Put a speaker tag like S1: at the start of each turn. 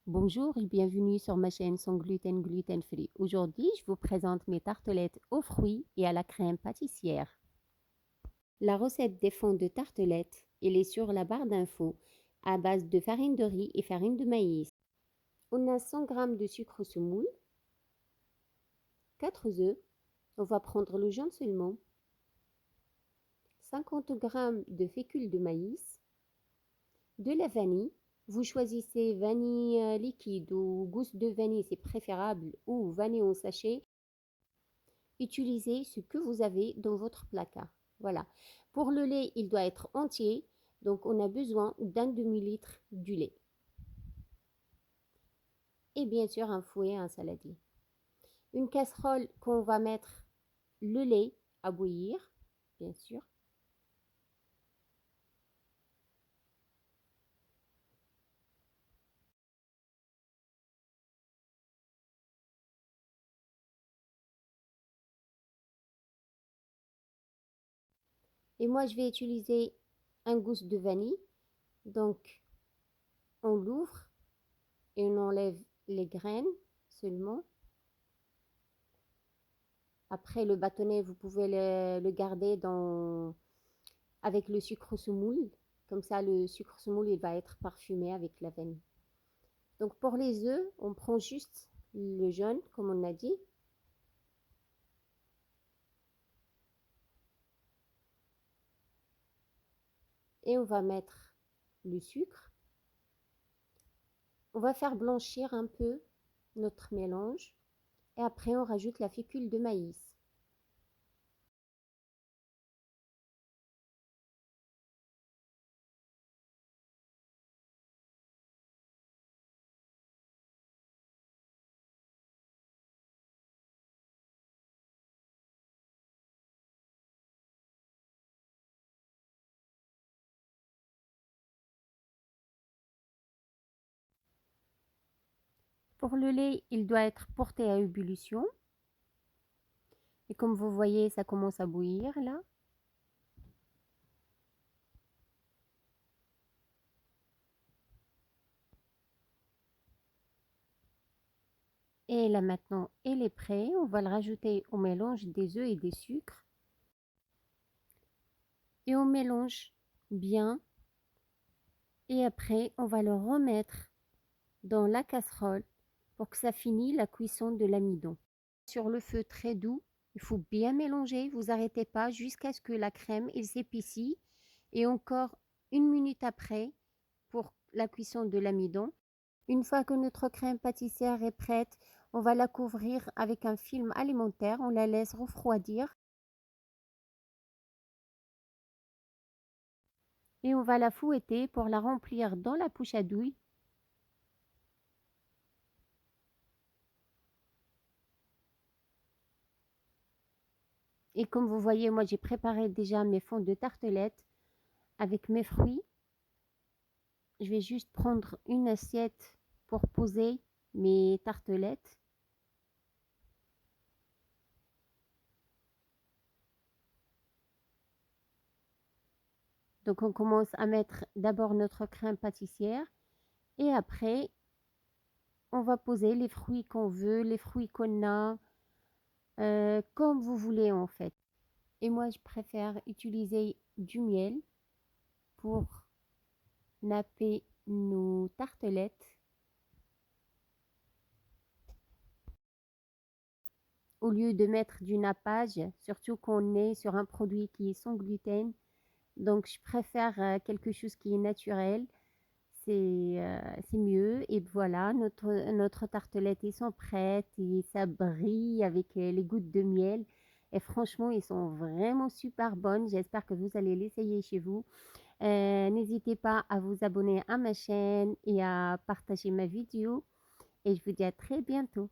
S1: Bonjour et bienvenue sur ma chaîne sans gluten gluten free. Aujourd'hui, je vous présente mes tartelettes aux fruits et à la crème pâtissière. La recette des fonds de tartelettes, elle est sur la barre d'infos à base de farine de riz et farine de maïs. On a 100 g de sucre semoule, 4 œufs, on va prendre le jaune seulement, 50 g de fécule de maïs, de la vanille. Vous choisissez vanille liquide ou gousse de vanille, c'est préférable, ou vanille en sachet. Utilisez ce que vous avez dans votre placard. Voilà. Pour le lait, il doit être entier, donc on a besoin d'un demi-litre du lait. Et bien sûr, un fouet, un saladier. Une casserole qu'on va mettre le lait à bouillir, bien sûr. Et moi, je vais utiliser un gousse de vanille. Donc, on l'ouvre et on enlève les graines seulement. Après, le bâtonnet, vous pouvez le garder avec le sucre semoule. Comme ça, le sucre semoule, il va être parfumé avec la vanille. Donc, pour les œufs, on prend juste le jaune, comme on a dit. Et on va mettre le sucre. On va faire blanchir un peu notre mélange. Et après, on rajoute la fécule de maïs. Pour le lait, il doit être porté à ébullition. Et comme vous voyez, ça commence à bouillir là. Et là maintenant, il est prêt. On va le rajouter au mélange des œufs et des sucres. Et on mélange bien. Et après, on va le remettre dans la casserole pour que ça finisse la cuisson de l'amidon. Sur le feu très doux, il faut bien mélanger. Vous n'arrêtez pas jusqu'à ce que la crème s'épaissit. Et encore 1 minute après pour la cuisson de l'amidon. Une fois que notre crème pâtissière est prête, on va la couvrir avec un film alimentaire. On la laisse refroidir. Et on va la fouetter pour la remplir dans la poche à douille. Et comme vous voyez, moi j'ai préparé déjà mes fonds de tartelettes avec mes fruits. Je vais juste prendre une assiette pour poser mes tartelettes. Donc on commence à mettre d'abord notre crème pâtissière et après on va poser les fruits qu'on veut, les fruits qu'on a, comme vous voulez en fait. Et moi je préfère utiliser du miel pour napper nos tartelettes au lieu de mettre du nappage, surtout qu'on est sur un produit qui est sans gluten. Donc, je préfère quelque chose qui est naturel. C'est mieux. Et voilà, notre tartelette, ils sont prêtes et ça brille avec les gouttes de miel. Et franchement, ils sont vraiment super bonnes. J'espère que vous allez l'essayer chez vous. N'hésitez pas à vous abonner à ma chaîne et à partager ma vidéo. Et je vous dis à très bientôt.